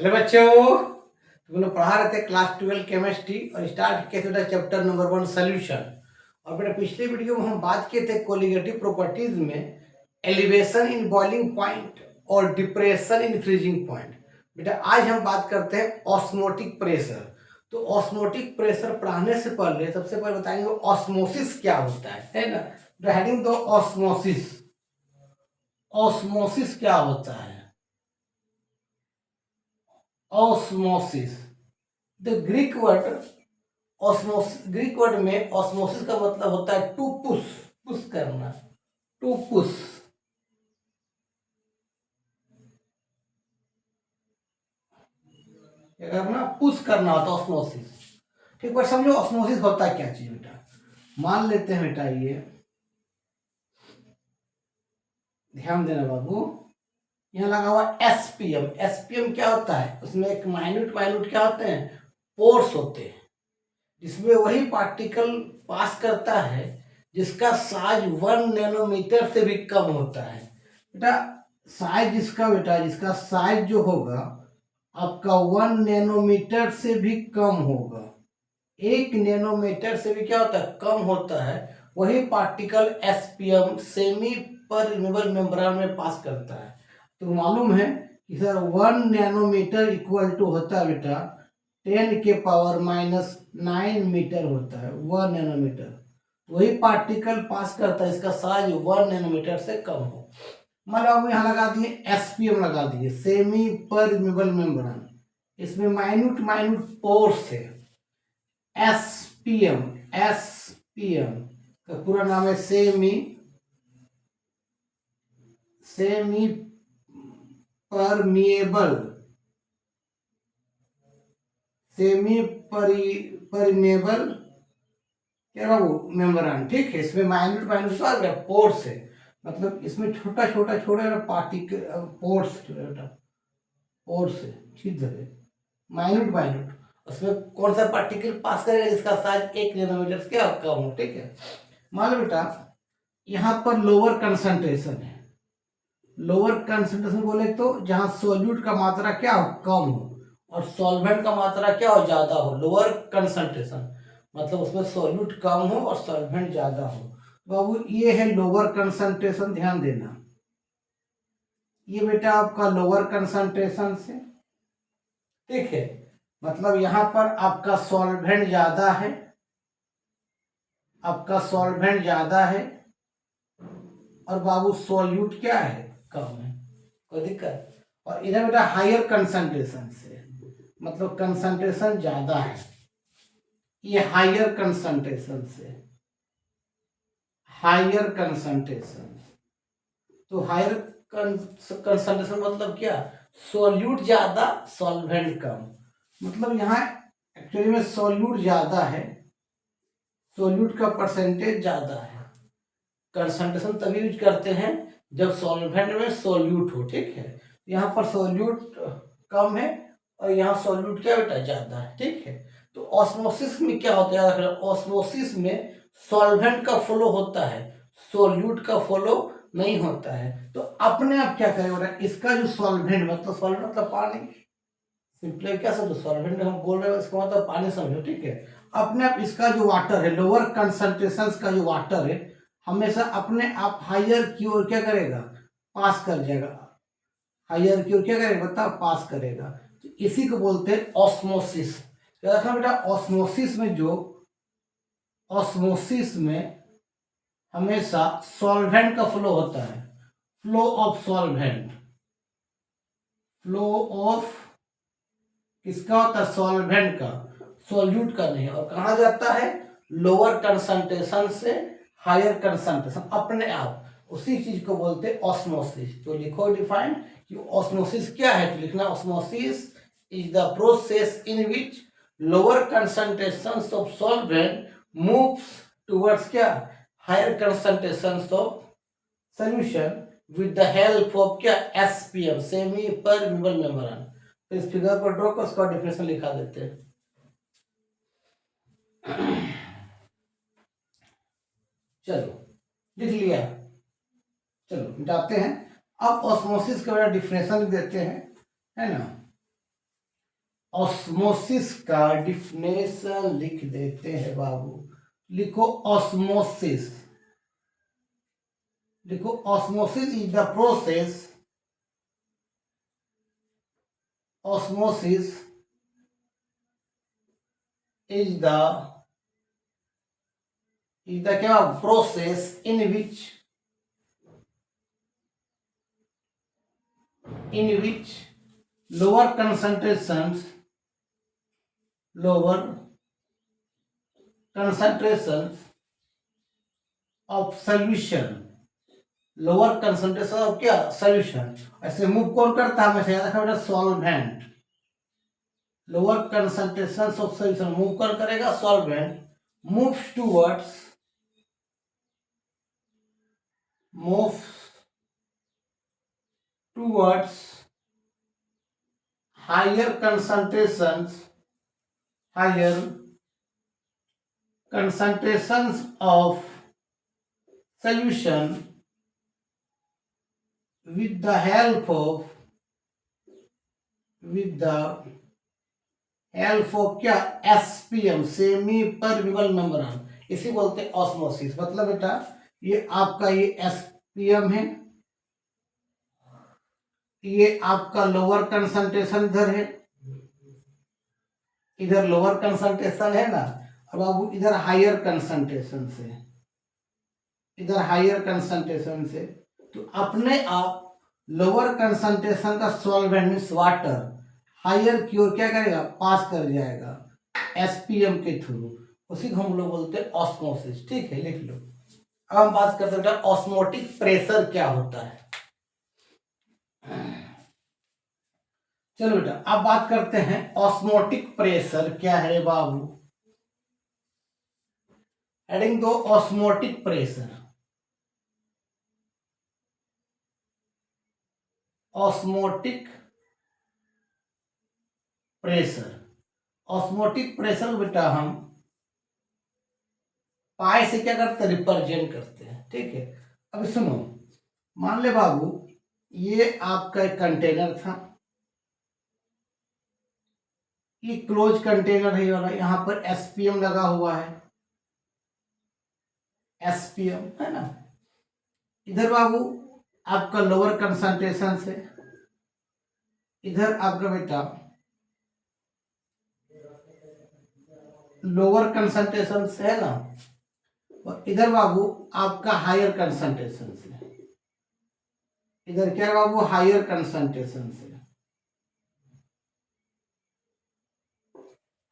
Hello बच्चों, तुम लोग पढ़ा रहे थे क्लास 12 केमिस्ट्री और स्टार्ट किया था चैप्टर नंबर 1 सोल्यूशन। और बेटा पिछले वीडियो में हम बात किए थे कोलिगेटिव प्रॉपर्टीज में एलिवेशन इन बॉइलिंग पॉइंट और डिप्रेशन इन फ्रीजिंग पॉइंट। बेटा आज हम बात करते हैं ऑस्मोटिक प्रेशर। तो ऑस्मोटिक प्रेशर पढ़ाने से पहले सबसे पहले बताएंगे ऑस्मोसिस क्या होता है ना। तो हेडिंग दो ऑस्मोसिस। ऑस्मोसिस क्या होता है? Osmosis the Greek word osmosis, Greek word में ऑस्मोसिस का मतलब होता है टू पुश, पुश करना, टू पुश। क्या करना? पुश करना होता है ऑस्मोसिस। ठीक, पर समझो ऑस्मोसिस होता क्या चीज बेटा। मान लेते हैं बेटा, ये ध्यान देना बाबू, यहाँ लगा हुआ एसपीएम। एसपीएम क्या होता है? उसमें एक माइन्यूट माइन्यूट क्या होते हैं? पोर्स होते हैं, जिसमें वही पार्टिकल पास करता है जिसका साइज 1 नैनोमीटर से भी कम होता है। बेटा साइज जिसका, बेटा जिसका साइज जो होगा आपका 1 नैनोमीटर से भी कम होगा, 1 नैनोमीटर से भी क्या होता है? कम होता है। वही particle SPM semi permeable membrane में पास करता है। तो मालूम है कि सर 1 नैनोमीटर इक्वल टू होता है बेटा 10⁻⁹ मीटर होता है 1 नैनोमीटर। वही पार्टिकल पास करता है इसका साइज 1 नैनोमीटर से कम हो। मान लो अब यहाँ लगा दिए एसपीएम, लगा दिए सेमी परमिएबल मेम्ब्रेन, इसमें माइन्यूट माइन्यूट पोर्स है। एसपीएम, एसपीएम का पूरा नाम है semi semi permeable, semi permeable क्या बाबू? मेम्ब्रेन। ठीक है, इसमें माइन्यूट माइन्यूट का पोर्स है, मतलब इसमें छोटा छोटा छोटा पार्टिकल पोर्स, पोर्स है, छिद्र है, माइन्यूट माइन्यूट। उसमें कौन सा पार्टिकल पास करेगा जिसका साइज 1 नैनोमीटर से क्या कम हो। ठीक है, मान लो बेटा यहाँ पर लोअर कंसंट्रेशन है। लोअर कंसंट्रेशन बोले तो जहां सोल्यूट का मात्रा क्या हो? कम हो, और सॉल्वेंट का मात्रा क्या हो? ज्यादा हो। लोअर कंसंट्रेशन मतलब उसमें सोल्यूट कम हो और सॉल्वेंट ज्यादा हो। बाबू ये है लोअर कंसंट्रेशन, ध्यान देना। ये बेटा आपका लोअर कंसंट्रेशन से, ठीक है, मतलब यहां पर आपका सॉल्वेंट ज्यादा है, आपका सॉल्वेंट ज्यादा है, और बाबू सॉल्यूट क्या है? कम है। कोई दिक्कत? और इधर बेटा हायर कंसंट्रेशन से, मतलब कंसंट्रेशन ज्यादा है, ये हायर कंसंट्रेशन से, हायर कंसंट्रेशन। तो हायर कंसंट्रेशन मतलब क्या? सॉल्यूट ज्यादा सॉल्वेंट कम। मतलब यहाँ एक्चुअली में सॉल्यूट ज्यादा है, सॉल्यूट का परसेंटेज ज्यादा है। कंसंट्रेशन तभी यूज करते हैं जब सॉल्वेंट में सॉल्यूट हो। ठीक है, यहाँ पर सॉल्यूट कम है और यहाँ सॉल्यूट क्या बेटा? ज्यादा है। ठीक है, तो ऑस्मोसिस में क्या होता है? याद रखना, ऑस्मोसिस में सॉल्वेंट का फ्लो होता है, सॉल्यूट का फ्लो नहीं होता है। तो अपने आप क्या करेगा? इसका जो सॉल्वेंट मतलब, सॉल्वेंट मतलब पानी, सिंपली क्या समझो? सॉल्वेंट हम बोल रहे हैं इसका मतलब पानी समझो। ठीक है, अपने आप इसका जो वाटर है, लोअर कंसंट्रेशन का जो वाटर है, हमेशा अपने आप हायर की ओर क्या करेगा? पास कर जाएगा। हायर की ओर क्या करेगा? बताओ, पास करेगा। तो इसी को बोलते हैं ऑस्मोसिस। क्या रखना बेटा? ऑस्मोसिस में जो, ऑस्मोसिस में हमेशा सॉल्वेंट का फ्लो होता है, flow of solvent, flow of किसका होता है? सॉल्वेंट का, सॉल्यूट का नहीं। और कहा जाता है? लोअर कंसंट्रेशन से हायर कंसंट्रेशन, अपने आप। उसी चीज को बोलते हैं ऑस्मोसिस। तो लिखो डिफाइन कि ऑस्मोसिस क्या है। तो लिखना osmosis is the process in which lower concentrations of solvent moves towards क्या? Higher concentrations of solution with the help of क्या? SPM, semi permeable membrane. तो इस फिगर पर ड्रॉ कर उसका डेफिनेशन लिखा देते हैं। चलो लिख लिया, चलो मिटाते हैं। अब ऑस्मोसिस का डेफिनेशन देते हैं, है ना। ऑस्मोसिस का डिफिनेशन लिख देते हैं बाबू। लिखो ऑस्मोसिस। लिखो osmosis is the process. Osmosis is the क्या process in which lower concentrations of solution, lower concentration of क्या सोल्यूशन। ऐसे मूव कौन करता है हमेशा याद रखना बेटा, solvent. Lower concentration of solution move कौन करेगा, solvent. Moves towards higher concentrations of solution with the help of क्या एसपीएम, सेमी परमिबल मेम्ब्रेन। इसी बोलते हैं ऑस्मोसिस। मतलब बेटा ये आपका ये एसपीएम है, ये आपका लोअर कंसंट्रेशन इधर है, इधर लोअर कंसंट्रेशन है ना, अब बाबू इधर हायर कंसंट्रेशन से, इधर हायर कंसंट्रेशन से, तो अपने आप लोअर कंसंट्रेशन का सॉल्वेंट मींस वाटर हायर की ओर क्या करेगा, पास कर जाएगा एसपीएम के थ्रू। उसी को हम लोग बोलते हैं ऑस्मोसिस। ठीक है, लिख लो। अब हम बात करते हैं ऑस्मोटिक प्रेशर क्या होता है। चलो बेटा अब बात करते हैं ऑस्मोटिक प्रेशर क्या है बाबू। हेडिंग दो osmotic pressure. Osmotic pressure, osmotic pressure बेटा हम पाई से क्या करते हैं, रिप्रेजेंट करते हैं। ठीक है, अब सुनो, मान ले बाबू ये आपका एक कंटेनर था, ये क्लोज कंटेनर है वाला, यहां पर एसपीएम लगा हुआ है, एसपीएम है ना। इधर बाबू आपका लोअर कंसंट्रेशन से, इधर आपका बेटा लोअर कंसंट्रेशन से है ना, और इधर बाबू आपका हायर कंसंट्रेशन से, इधर क्या बाबू हायर कंसंट्रेशन से,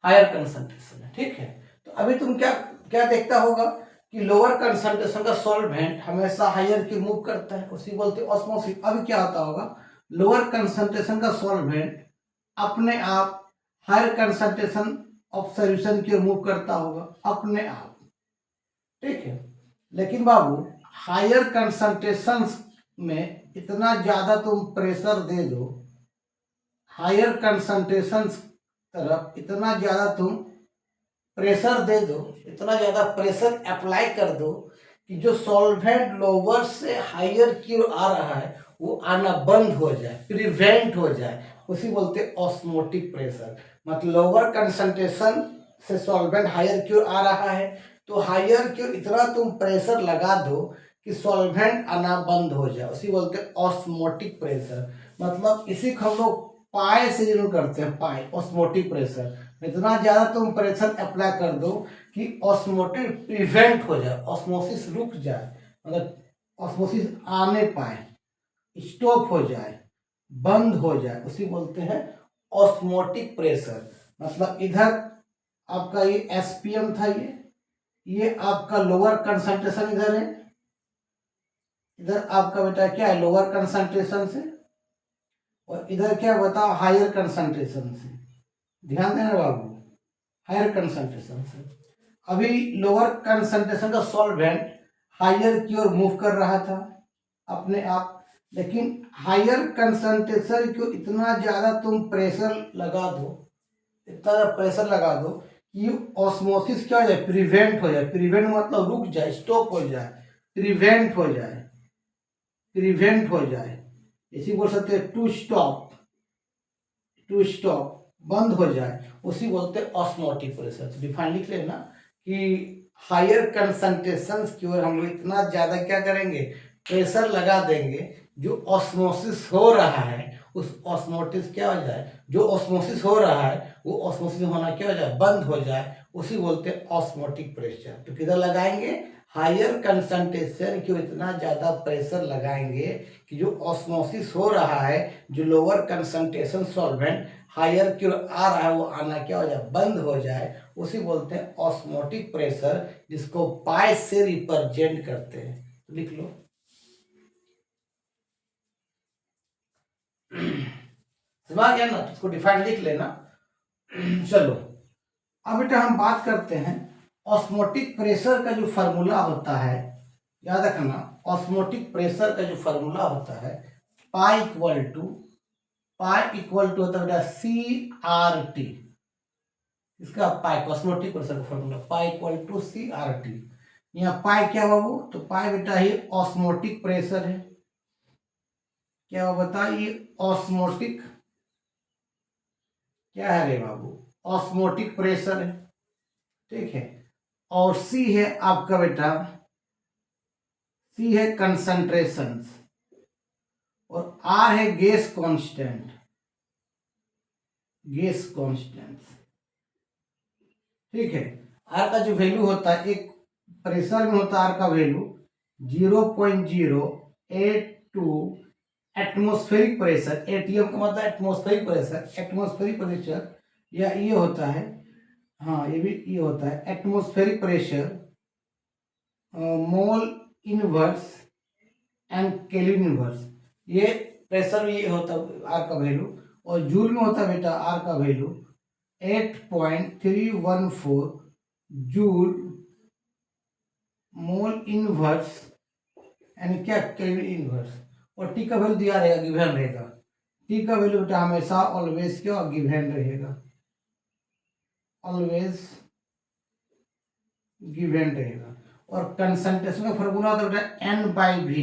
हायर कंसंट्रेशन है। ठीक है, तो अभी तुम क्या क्या देखता होगा कि लोअर कंसंट्रेशन का सॉल्वेंट हमेशा हायर की मूव करता है, उसी बोलते हैं ऑस्मोसिस। अभी क्या होता होगा, लोअर कंसंट्रेशन का सॉल्वेंट अपने आप हायर कंसंट्रेशन ऑफ सॉल्यूशन की ओर मूव करता होगा अपने आप। ठीक है, लेकिन बाबू हायर कंसंट्रेशन में इतना ज्यादा तुम प्रेशर दे दो, हायर कंसंट्रेशन तरफ इतना ज्यादा तुम प्रेशर दे दो, इतना ज्यादा प्रेशर अप्लाई कर दो कि जो सॉल्वेंट लोअर से हायर की ओर आ रहा है वो आना बंद हो जाए, प्रिवेंट हो जाए, उसी बोलते हैं ऑस्मोटिक प्रेशर। मतलब लोअर कंसंट्रेशन से सॉल्वेंट हायर की ओर आ रहा है, तो हायर की ओर इतना तुम प्रेशर लगा दो कि सॉल्वेंट आना बंद हो जाए, उसी बोलते हैं ऑस्मोटिक प्रेशर। मतलब इसी को हम लोग पाए से जरूर करते हैं, पाए ऑस्मोटिक प्रेशर। इतना ज्यादा तुम प्रेशर अप्लाई कर दो कि ऑस्मोटिक प्रिवेंट हो जाए, ऑस्मोसिस रुक जाए, मतलब ऑस्मोसिस आने पाए, स्टॉप हो जाए, बंद हो जाए, उसी बोलते हैं ऑस्मोटिक प्रेशर। मतलब इधर आपका ये एसपीएम था, ये आपका लोअर कंसंट्रेशन इधर है, इधर आपका बेटा क्या है लोअर कंसंट्रेशन से, और इधर क्या बताओ हायर कंसंट्रेशन से। ध्यान देना बाबू, हायर कंसंट्रेशन से। अभी लोअर कंसंट्रेशन का सॉल्वेंट हायर की ओर मूव कर रहा था अपने आप, लेकिन हायर कंसंट्रेशन को इतना ज्यादा तुम प्रेशर लगा दो, इतना प्रेशर लगा दो कि ऑस्मोसिस क्या हो जाए, प्रिवेंट हो जाए। प्रिवेंट मतलब रुक जाए, स्टॉप हो जाए, प्रिवेंट हो जाए, प्रिवेंट हो जाए, इसी बोल सकते हैं टू स्टॉप, टू स्टॉप, बंद हो जाए उसी बोलते हैं ऑस्मोटिक प्रेशर। तो डिफाइन लिख लेना कि हायर कंसंट्रेशन की ओर हम लोग इतना ज्यादा क्या करेंगे, प्रेशर लगा देंगे, जो ऑस्मोसिस हो रहा है उस ऑस्मोटिस क्या हो जाए, जो ऑस्मोसिस हो रहा है वो ऑस्मोसिस होना क्या हो जाए, बंद हो जाए, उसी बोलते हैं ऑस्मोटिक प्रेशर। तो किधर लगाएंगे, हायर कंसंट्रेशन की इतना ज्यादा प्रेशर लगाएंगे कि जो ऑस्मोसिस हो रहा है, जो लोअर कंसंट्रेशन सॉल्वेंट हायर की ओर आ रहा है वो आना क्या हो जाए, बंद हो जाए, उसी बोलते हैं ऑस्मोटिक प्रेशर, जिसको पाई से रिप्रेजेंट करते हैं। तो लिख लो समझ गया ना, इसको डिफाइन लिख लेना। चलो अब बेटा हम बात करते हैं ऑस्मोटिक प्रेशर का जो फार्मूला होता है, याद रखना ऑस्मोटिक प्रेशर का जो फार्मूला होता है पाई इक्वल टू होता है बेटा CRT। इसका पाई ऑस्मोटिक प्रेशर का formula pi equal to CRT। यहाँ पाई क्या बाबू, तो पाई बेटा ये ऑस्मोटिक प्रेशर है, क्या बता ये ऑस्मोटिक क्या है रे बाबू, ऑस्मोटिक प्रेशर है, ठीक है। और C है आपका बेटा, C है कंसंट्रेशन, और R है गैस कांस्टेंट, ठीक है। R का जो वैल्यू होता है, एक प्रेशर में होता है R का वैल्यू 0.082 एटमॉस्फेरिक प्रेशर, एटीएम का मतलब एटमॉस्फेरिक प्रेशर, या ये होता है, हाँ ये भी ये होता है atmospheric pressure, mole inverse and kelvin inverse, ये प्रेशर ये होता है आर का वैल्यू, और जूल में होता है बेटा आर का वैल्यू 8.314 जूल मोल इनवर्स यानी क्या केल्विन इनवर्स, और टी का वैल्यू दिया रहेगा, गिवन रहेगा, टी का वैल्यू बेटा हमेशा ऑलवेज क्या गिवन रहेगा, ऑलवेज गिवन रहेगा। और कंसंट्रेशन का फॉर्मूला होता है बेटा N/V,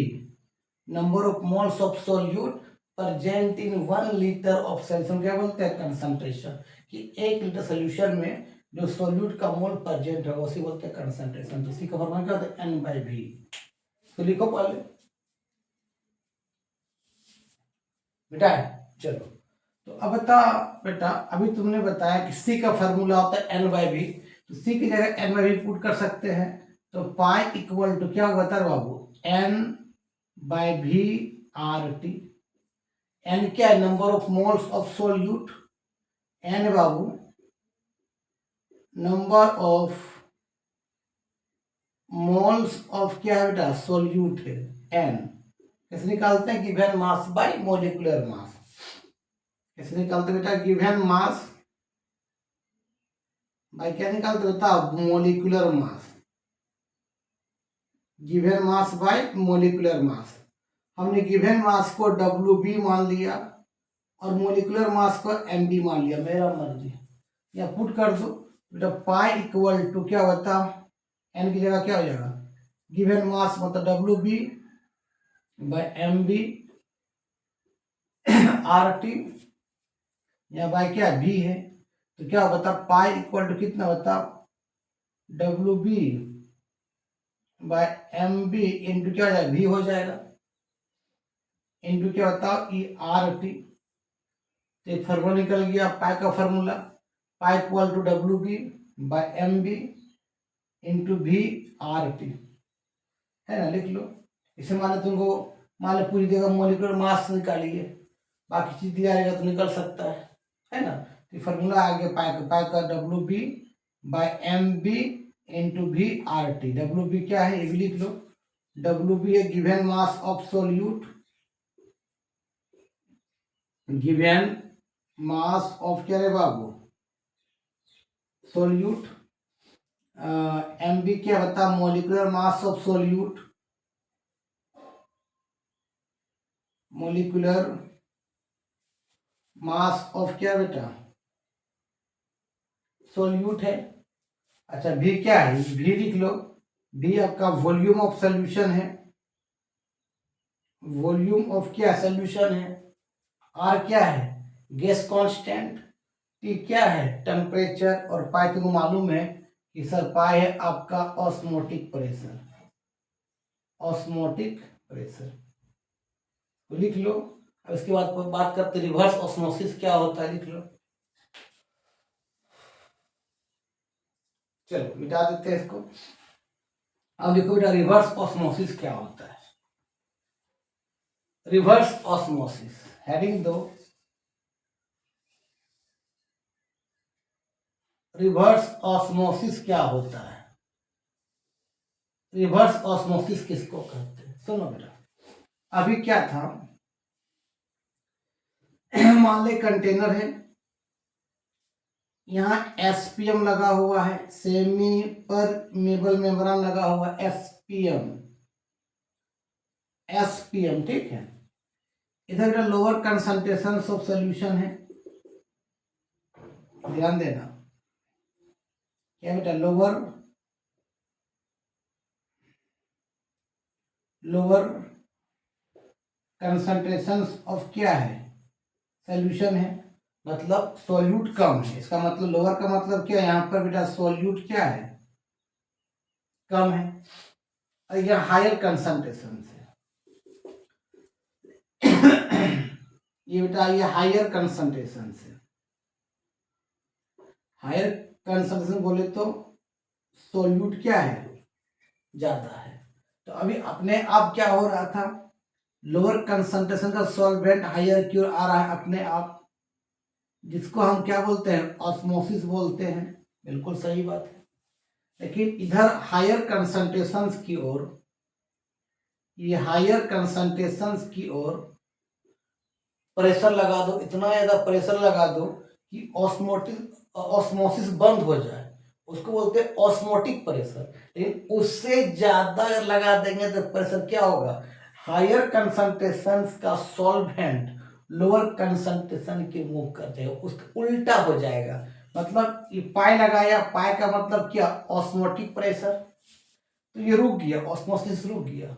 number of moles of solute present in 1 litre of solution, क्या बोलते हैं कंसंट्रेशन, कि 1 लीटर सोल्यूशन में जो सोल्यूट का मोल प्रेजेंट है उसी बोलते हैं कंसंट्रेशन। इसी का फॉर्मूला क्या होता है N/V। तो लिखो पहले बेटा, चलो तो अब बता बेटा, अभी तुमने बताया कि C का फॉर्मूला होता है N/V, तो C की जगह N/V पुट कर सकते हैं, तो पाई इक्वल टू क्या होगा तर बाबू N/V/RT। N क्या है, number of moles of solute, N Babu number of moles of क्या है बेटा, सोल्यूट है, N कैसे निकालते हैं, given mass by molecular mass, कैसे निकालते बेटा, गिवन मास बाय क्या निकालते बेटा, molecular mass, given mass by molecular mass. हमने गिवन मास को WB मान लिया और मोलिकुलर मास को MB मान लिया, मेरा मर्जी, या पुट कर दो बेटा, पाई इक्वल टू क्या होता, N की जगह क्या हो जाएगा, गिवन मास मतलब WB बाय MB RT, या बाय क्या B है, तो क्या होता पाई इक्वल टू कितना होता WB बाय MB इंटू क्या हो जाएगा, V हो जाएगा, इंटू क्या होता ERT। तो एक फार्मूला निकल गया पाई का formula, pi equal to WB by MB into VRT, है ना, लिख लो। इसे मान लो तुमको, मान लो पूरी जगह मोलिकुलर मास निकालिए, बाकी चीज दिया रहेगा तो निकल सकता है ना। तो फार्मूला आ गया पाई का WB by MB into VRT। WB क्या है ये भी लिख लो, WB है given mass of solute, given mass of क्या रे बाबू, सोल्यूट, MB क्या बता, molecular mass of solute, molecular mass of क्या बेटा, सोल्यूट है। अच्छा V क्या है, V लिख लो, V आपका वॉल्यूम ऑफ सोल्यूशन है, वॉल्यूम ऑफ क्या सोल्यूशन है, R क्या है गैस कांस्टेंट, टी क्या है? टेम्परेचर। और पाई तुमको मालूम है कि सर पाई है आपका ऑस्मोटिक प्रेशर। ऑस्मोटिक प्रेशर तो लिख लो। अब इसके बाद बात करते रिवर्स ऑस्मोसिस क्या होता है, लिख लो। चलो मिटा देते हैं इसको। अब देखो बेटा रिवर्स ऑस्मोसिस क्या होता है। रिवर्स ऑस्मोसिस हेडिंग दो। रिवर्स ऑस्मोसिस क्या होता है? रिवर्स ऑस्मोसिस किसको कहते हैं? सुनो बेटा, अभी क्या था, मान ले कंटेनर है, यहाँ एसपीएम लगा हुआ है, सेमी परमेबल मेम्ब्रेन लगा हुआ है, एसपीएम। एसपीएम ठीक है। इधर बेटा लोअर कंसंट्रेशन ऑफ सोल्यूशन है, ध्यान देना। क्या बेटा? लोअर कंसंट्रेशन ऑफ क्या है? सोल्यूशन है, मतलब सॉल्यूट कम है। इसका मतलब लोअर का मतलब क्या है? यहाँ पर बेटा सॉल्यूट क्या है? कम है। और यह हायर कंसंट्रेशन से ये बेटा ये हायर कंसंट्रेशन से। हायर कंसंट्रेशन बोले तो सॉल्यूट क्या है? ज्यादा है। तो अभी अपने आप क्या हो रहा था, लोअर कंसंट्रेशन का सॉल्वेंट हायर की ओर आ रहा है अपने आप, जिसको हम क्या बोलते हैं? ऑस्मोसिस बोलते हैं। बिल्कुल सही बात है। लेकिन इधर हायर कंसंट्रेशंस की ओर, ये हायर कंसंट्रेशंस की ओर प्रेशर लगा दो, इतना ज्यादा प्रेशर लगा दो कि ऑस्मोसिस बंद हो जाए, उसको बोलते हैं ऑस्मोटिक प्रेशर। लेकिन उससे ज्यादा अगर लगा देंगे तो प्रेशर क्या होगा? हायर कंसंट्रेशन का सॉल्वेंट लोअर कंसंट्रेशन की मूव कर देगा, उसका उल्टा हो जाएगा। मतलब ये पाई लगाया, पाई का मतलब क्या? ऑस्मोटिक प्रेशर, तो ये रुक गया, ऑस्मोसिस रुक गया।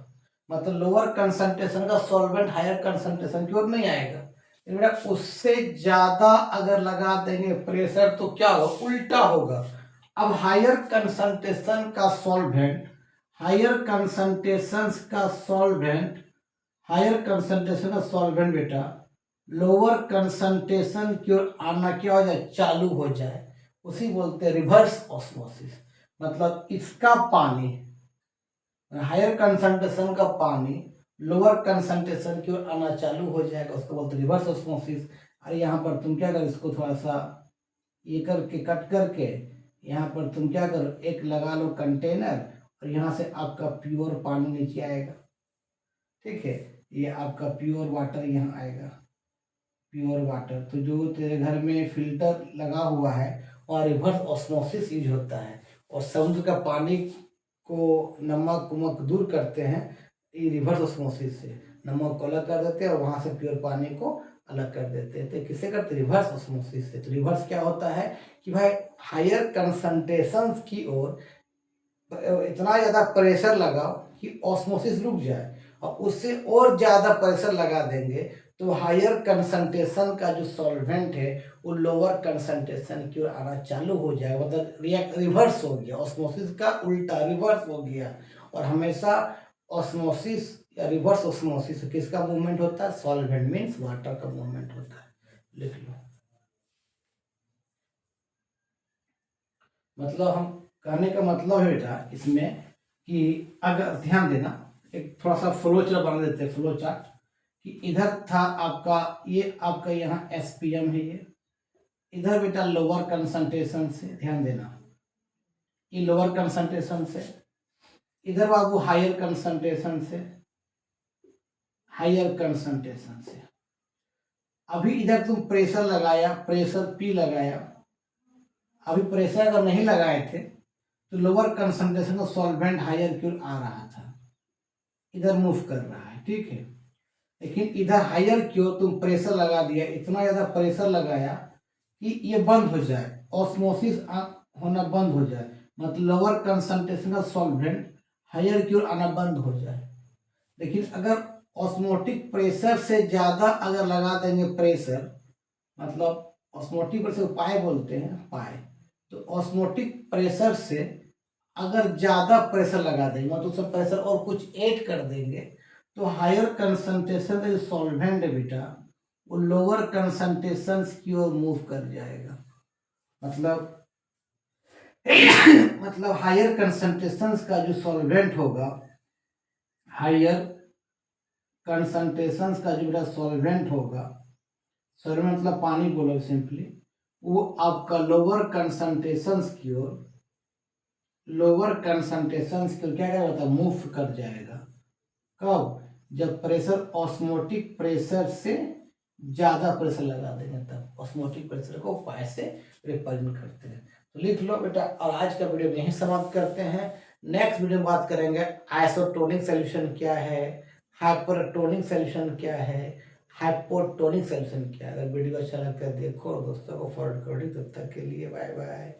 मतलब लोअर कंसंट्रेशन का सॉल्वेंट हायर कंसंट्रेशन की ओर नहीं आएगा। बेटा उससे ज्यादा अगर लगा देंगे प्रेशर तो क्या होगा? उल्टा होगा। अब हायर कंसंट्रेशन का सॉल्वेंट, हायर कंसंट्रेशन का सॉल्वेंट, हायर कंसंट्रेशन का सॉल्वेंट बेटा लोअर कंसंट्रेशन की ओर आना क्या हो जाए? चालू हो जाए, उसी बोलते हैं रिवर्स ऑस्मोसिस। मतलब इसका पानी, हायर कंसंट्रेशन का पानी लोअर कंसंट्रेशन की ओर आना चालू हो जाएगा, उसको बोलते रिवर्स ऑस्मोसिस। अरे यहाँ पर तुम क्या करो, इसको थोड़ा सा ये करके कट करके यहाँ पर तुम क्या करो, एक लगा लो कंटेनर, और यहाँ से आपका प्योर पानी नीचे आएगा। ठीक है, ये आपका प्योर वाटर यहाँ आएगा, प्योर वाटर। तो जो तेरे घर में फिल्टर लगा हुआ है और रिवर्स ऑस्मोसिस यूज होता है, और समुद्र का पानी को नमक उमक दूर करते हैं ये रिवर्स ऑस्मोसिस से। नमक को अलग कर देते हैं और वहां से प्योर पानी को अलग कर देते हैं। तो किससे करते? रिवर्स ऑस्मोसिस से। तो रिवर्स क्या होता है कि भाई हायर कंसंट्रेशन की ओर इतना ज्यादा प्रेशर लगाओ कि ऑस्मोसिस रुक जाए, और उससे और ज्यादा प्रेशर लगा देंगे तो हायर कंसंट्रेशन का जो सॉल्वेंट है वो लोअर कंसंट्रेशन की ओर आना चालू हो जाए। मतलब रिवर्स हो गया, ऑस्मोसिस का उल्टा रिवर्स हो गया। और हमेशा ऑस्मोसिस या रिवर्स ऑस्मोसिस किसका मूवमेंट होता है? सॉल्वेंट मीन्स वाटर का मूवमेंट होता है। लिख लो। मतलब हम कहने का मतलब है बेटा इसमें कि अगर ध्यान देना, एक थोड़ा सा फ्लो चार्ट बना देते हैं, फ्लो चार्ट। कि इधर था आपका, ये आपका यहाँ एसपीएम है, ये इधर बेटा लोअर कंसंट्रेशन से, ध्यान देना ये लोअर कंसंट्रेशन से, इधर बाबू हायर कंसंट्रेशन से, हायर कंसंट्रेशन से। अभी इधर तुम प्रेशर लगाया, प्रेशर पी लगाया, अभी प्रेशर अगर नहीं लगाए थे तो लोअर कंसंट्रेशन का सॉल्वेंट हायर की ओर आ रहा था, इधर मूव कर रहा है। ठीक है, लेकिन इधर हायर की ओर तुम प्रेशर लगा दिया, इतना ज्यादा प्रेशर लगाया कि ये बंद हो जाए, ऑस्मोसिस होना बंद हो जाए। मतलब लोअर कंसंट्रेशन का सॉल्वेंट हायर की ओर आना बंद हो जाए। लेकिन अगर ऑस्मोटिक प्रेशर से ज्यादा अगर लगा देंगे प्रेशर, मतलब ऑस्मोटिक प्रेशर को पाए बोलते हैं, पाए। तो ऑस्मोटिक प्रेशर से अगर ज़्यादा प्रेशर लगा देंगे मतलब उसमें प्रेशर और कुछ ऐड कर देंगे तो हायर कंसंट्रेशन का जो सॉल्वेंट है बेटा वो लोअर कंसंट्रेशन की ओर मूव कर जाएगा। मतलब मतलब हायर कंसंट्रेशन का जो सॉल्वेंट होगा, हायर कंसंट्रेशन का जो बेटा सॉल्वेंट होगा, सॉल्वेंट मतलब पानी बोलो सिंपली, वो आपका लोअर कंसंट्रेशन की ओर, लोअर कंसंट्रेशन की ओर क्या करेगा, मूव कर जाएगा। कब? जब प्रेशर ऑस्मोटिक प्रेशर से ज्यादा प्रेशर लगा देंगे तब ऑस्मोटिक प्रेशर को पाए से रिप्रेजेंट करते हैं। तो लिख लो बेटा, और आज का वीडियो यहीं समाप्त करते हैं। नेक्स्ट वीडियो में बात करेंगे आइसोटोनिक सॉल्यूशन क्या है, हाइपरटोनिक सॉल्यूशन क्या है, हाइपोटोनिक सॉल्यूशन क्या है। अगर वीडियो अच्छा लगता है देखो, दोस्तों को फॉरवर्ड करो। तब तक के लिए बाय बाय।